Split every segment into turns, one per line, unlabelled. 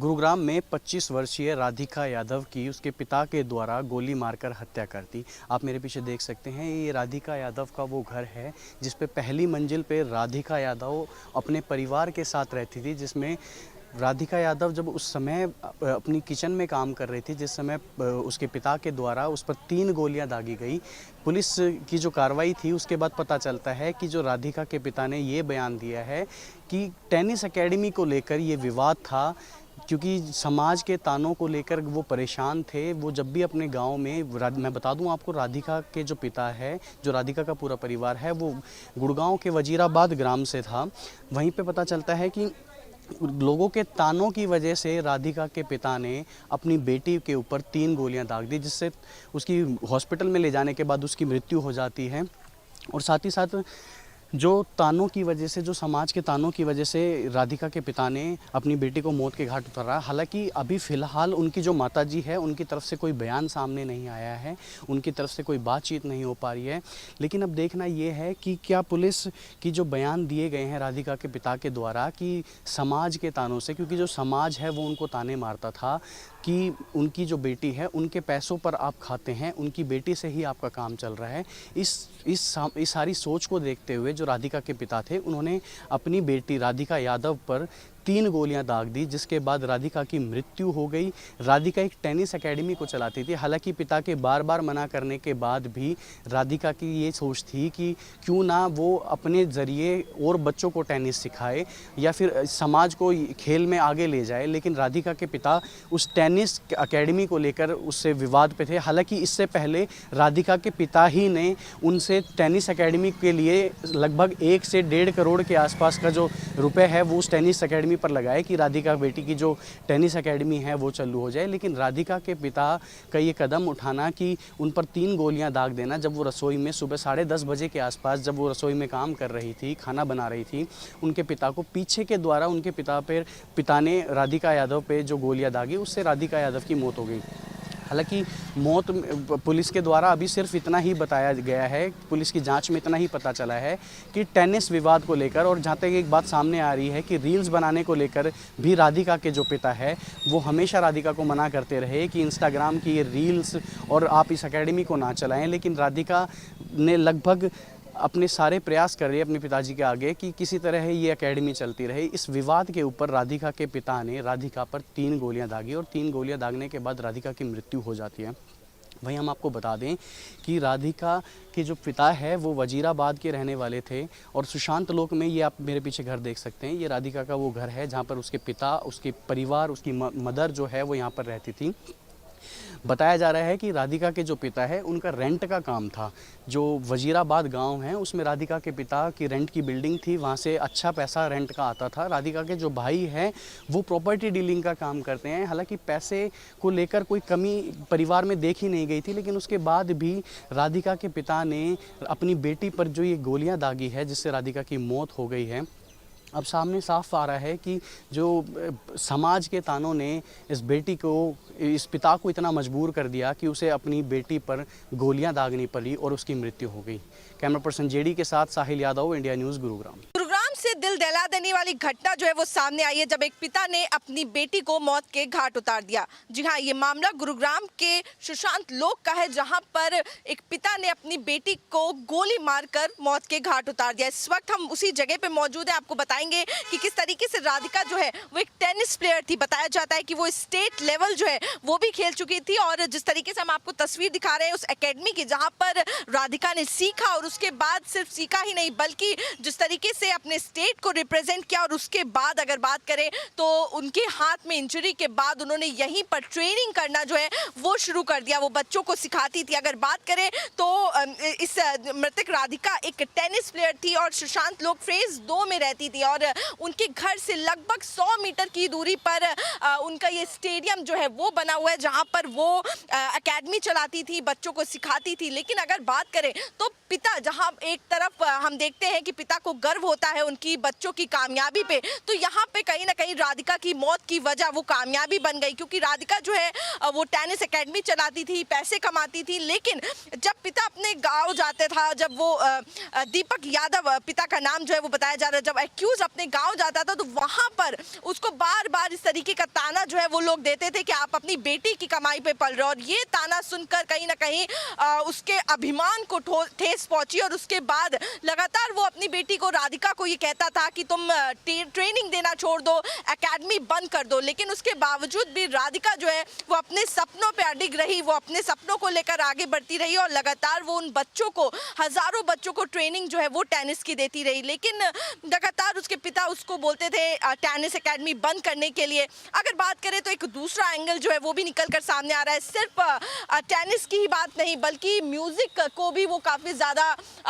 गुरुग्राम में 25 वर्षीय राधिका यादव की उसके पिता के द्वारा गोली मारकर हत्या कर दी। आप मेरे पीछे देख सकते हैं, ये राधिका यादव का वो घर है जिस पे पहली मंजिल पे राधिका यादव अपने परिवार के साथ रहती थी, जिसमें राधिका यादव जब उस समय अपनी किचन में काम कर रही थी, जिस समय उसके पिता के द्वारा उस पर 3 गोलियां दागी गई। पुलिस की जो कार्रवाई थी उसके बाद पता चलता है कि जो राधिका के पिता ने ये बयान दिया है कि टेनिस एकेडमी को लेकर ये विवाद था, क्योंकि समाज के तानों को लेकर वो परेशान थे। वो जब भी अपने गांव में, मैं बता दूं आपको, राधिका के जो पिता है, जो राधिका का पूरा परिवार है, वो गुड़गांव के वजीराबाद ग्राम से था। वहीं पे पता चलता है कि लोगों के तानों की वजह से राधिका के पिता ने अपनी बेटी के ऊपर 3 गोलियां दाग दी, जिससे उसकी हॉस्पिटल में ले जाने के बाद उसकी मृत्यु हो जाती है। और साथ ही साथ जो तानों की वजह से, जो समाज के तानों की वजह से राधिका के पिता ने अपनी बेटी को मौत के घाट उतारा। हालांकि अभी फ़िलहाल उनकी जो माताजी है, उनकी तरफ से कोई बयान सामने नहीं आया है, उनकी तरफ से कोई बातचीत नहीं हो पा रही है। लेकिन अब देखना ये है कि क्या पुलिस की जो बयान दिए गए हैं राधिका के पिता के द्वारा कि समाज के तानों से, क्योंकि जो समाज है वो उनको ताने मारता था कि उनकी जो बेटी है उनके पैसों पर आप खाते हैं, उनकी बेटी से ही आपका काम चल रहा है। इस सारी सोच को देखते हुए जो राधिका के पिता थे, उन्होंने अपनी बेटी राधिका यादव पर 3 गोलियां दाग दी, जिसके बाद राधिका की मृत्यु हो गई। राधिका एक टेनिस एकेडमी को चलाती थी। हालांकि पिता के बार बार मना करने के बाद भी राधिका की ये सोच थी कि क्यों ना वो अपने ज़रिए और बच्चों को टेनिस सिखाए या फिर समाज को खेल में आगे ले जाए। लेकिन राधिका के पिता उस टेनिस एकेडमी को लेकर उससे विवाद पे थे। हालांकि इससे पहले राधिका के पिता ही ने उनसे टेनिस एकेडमी के लिए लगभग 1 से 1.5 करोड़ के आसपास का जो रुपए है वो उस टेनिस एकेडमी पर लगाए कि राधिका बेटी की जो टेनिस एकेडमी है वो चालू हो जाए। लेकिन राधिका के पिता का ये कदम उठाना कि उन पर 3 गोलियां दाग देना, जब वो रसोई में सुबह 10:30 बजे के आसपास जब वो रसोई में काम कर रही थी, खाना बना रही थी, उनके पिता को पीछे के द्वारा उनके पिता ने राधिका यादव पे जो गोलियां दागी, उससे राधिका यादव की मौत हो गई। हालांकि मौत पुलिस के द्वारा अभी सिर्फ इतना ही बताया गया है, पुलिस की जांच में इतना ही पता चला है कि टेनिस विवाद को लेकर, और जहां तक एक बात सामने आ रही है कि रील्स बनाने को लेकर भी राधिका के जो पिता है वो हमेशा राधिका को मना करते रहे कि इंस्टाग्राम की ये रील्स और आप इस एकेडमी को ना चलाएं। लेकिन राधिका ने लगभग अपने सारे प्रयास कर रही है अपने पिताजी के आगे कि किसी तरह ये एकेडमी चलती रहे। इस विवाद के ऊपर राधिका के पिता ने राधिका पर 3 गोलियां दागी और 3 गोलियां दागने के बाद राधिका की मृत्यु हो जाती है। वहीं हम आपको बता दें कि राधिका के जो पिता है वो वजीराबाद के रहने वाले थे, और सुशांत लोक में, ये आप मेरे पीछे घर देख सकते हैं, ये राधिका का वो घर है जहाँ पर उसके पिता, उसके परिवार, उसकी मदर जो है वो यहाँ पर रहती थी। बताया जा रहा है कि राधिका के जो पिता है उनका रेंट का काम था। जो वजीराबाद गांव है उसमें राधिका के पिता की रेंट की बिल्डिंग थी, वहाँ से अच्छा पैसा रेंट का आता था। राधिका के जो भाई हैं वो प्रॉपर्टी डीलिंग का काम करते हैं। हालांकि पैसे को लेकर कोई कमी परिवार में देखी नहीं गई थी, लेकिन उसके बाद भी राधिका के पिता ने अपनी बेटी पर जो ये गोलियां दागी है जिससे राधिका की मौत हो गई है, अब सामने साफ आ रहा है कि जो समाज के तानों ने इस बेटी को, इस पिता को इतना मजबूर कर दिया कि उसे अपनी बेटी पर गोलियां दागनी पड़ी और उसकी मृत्यु हो गई। कैमरा पर्सन जेडी के साथ साहिल यादव, इंडिया न्यूज़, गुरुग्राम।
से दिल दहला देने वाली घटना जो है वो सामने आई है, जब एक पिता ने अपनी बेटी को मौत के घाट उतार दिया। जी हाँ, ये मामला गुरुग्राम के सुशांत लोक का है, जहां पर एक पिता ने अपनी बेटी को गोली मारकर मौत के घाट उतार दिया। इस वक्त हम उसी जगह पे मौजूद है, आपको बताएंगे कि किस तरीके से राधिका जो है वो एक टेनिस प्लेयर थी। बताया जाता है कि वो स्टेट लेवल जो है वो भी खेल चुकी थी, और जिस तरीके से हम आपको तस्वीर दिखा रहे हैं उस एकेडमी की, जहाँ पर राधिका ने सीखा, और उसके बाद सिर्फ सीखा ही नहीं बल्कि जिस तरीके से अपने स्टेट को रिप्रेजेंट किया। और उसके बाद अगर बात करें तो उनके हाथ में इंजरी के बाद उन्होंने यहीं पर ट्रेनिंग करना जो है वो शुरू कर दिया, वो बच्चों को सिखाती थी। अगर बात करें तो इस मृतक राधिका एक टेनिस प्लेयर थी और सुशांत लोक फेज 2 में रहती थी, और उनके घर से लगभग 100 मीटर की दूरी पर उनका ये स्टेडियम जो है वो बना हुआ है, जहां पर वो एकेडमी चलाती थी, बच्चों को सिखाती थी। लेकिन अगर बात करें तो पिता, जहां एक तरफ हम देखते हैं कि पिता को गर्व होता है उनकी की बच्चों की कामयाबी पे, तो यहाँ पे कहीं ना कहीं राधिका की मौत की वजह वो कामयाबी बन गई, क्योंकि राधिका जो है वो टेनिस एकेडमी चलाती थी, पैसे कमाती थी, लेकिन जब पिता अपने गांव जाते था, जब वो दीपक यादव पिता का नाम जो है वो बताया जा रहा है, जब एक्यूज अपने गांव जाता था तो वहां पर उसको बार बार इस तरीके का ताना जो है वो लोग देते थे कि आप अपनी बेटी की कमाई पे पल रहे हो। और ये ताना सुनकर कहीं ना कहीं उसके अभिमान को ठेस पहुंची और उसके बाद लगातार वो अपनी बेटी को, राधिका को, ये कहता था कि तुम ट्रेनिंग देना छोड़ दो, एकेडमी बंद कर दो। लेकिन उसके बावजूद भी राधिका जो है वो अपने सपनों पे अडिग रही, वो अपने सपनों को लेकर आगे बढ़ती रही और लगातार वो उन बच्चों को, हजारों बच्चों को ट्रेनिंग जो है वो टेनिस की देती रही। लेकिन लगातार उसके पिता उसको बोलते थे टेनिस एकेडमी बंद करने के लिए। अगर बात करें तो एक दूसरा एंगल जो है वो भी निकल कर सामने आ रहा है। सिर्फ टेनिस की ही बात नहीं, बल्कि म्यूजिक को भी वो काफ़ी ज़्यादा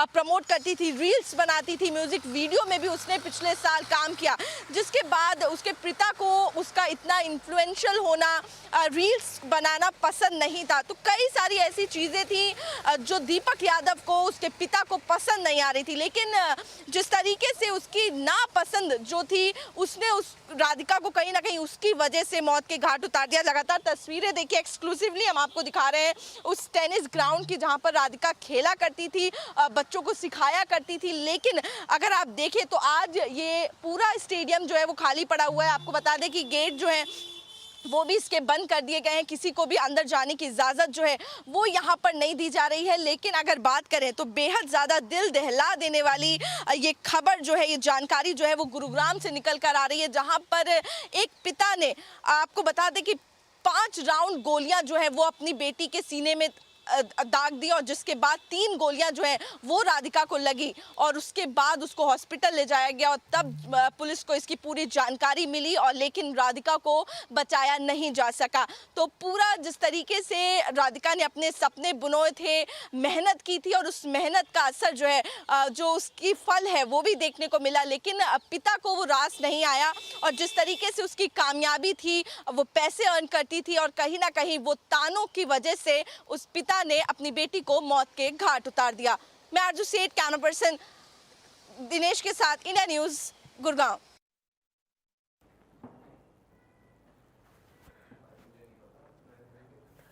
प्रमोट करती थी, रील्स बनाती थी, म्यूजिक वीडियो में भी उसने पिछले साल काम किया, जिसके बाद उसके पिता को उसका इतना इन्फ्लुएंशियल होना, रील्स बनाना पसंद नहीं था। तो कई सारी ऐसी चीज़ें थी जो दीपक यादव को, उसके पिता को पसंद नहीं आ रही थी। लेकिन जिस तरीके से उसकी नापसंद जो थी, उसने उस राधिका को कहीं ना कहीं उसकी वजह से मौत के घाट उतार दिया। लगातार तस्वीरें देखिए, एक्सक्लूसिवली हम आपको दिखा रहे हैं उस टेनिस ग्राउंड की जहां पर राधिका खेला करती थी, बच्चों को सिखाया करती थी। लेकिन अगर आप देखें तो आज ये पूरा स्टेडियम जो है वो खाली पड़ा हुआ है। आपको बता दें कि गेट जो है वो भी इसके बंद कर दिए गए हैं, किसी को भी अंदर जाने की इजाज़त जो है वो यहाँ पर नहीं दी जा रही है। लेकिन अगर बात करें तो बेहद ज़्यादा दिल दहला देने वाली ये खबर जो है, ये जानकारी जो है वो गुरुग्राम से निकल कर आ रही है, जहाँ पर एक पिता ने, आपको बता दें कि 5 राउंड गोलियां जो है वो अपनी बेटी के सीने में दाग दी और जिसके बाद 3 गोलियां जो है वो राधिका को लगी और उसके बाद उसको हॉस्पिटल ले जाया गया और तब पुलिस को इसकी पूरी जानकारी मिली और लेकिन राधिका को बचाया नहीं जा सका। तो पूरा जिस तरीके से राधिका ने अपने सपने बुनोए थे, मेहनत की थी और उस मेहनत का असर जो है, जो उसकी फल है वो भी देखने को मिला। लेकिन पिता को वो रास नहीं आया और जिस तरीके से उसकी कामयाबी थी, वो पैसे अर्न करती थी और कहीं ना कहीं वो तानों की वजह से उस पिता ने अपनी बेटी को मौत के घाट उतार दिया। मैं आरजू सेठ, कैमरा पर्सन दिनेश के साथ, इंडिया न्यूज़, गुड़गांव।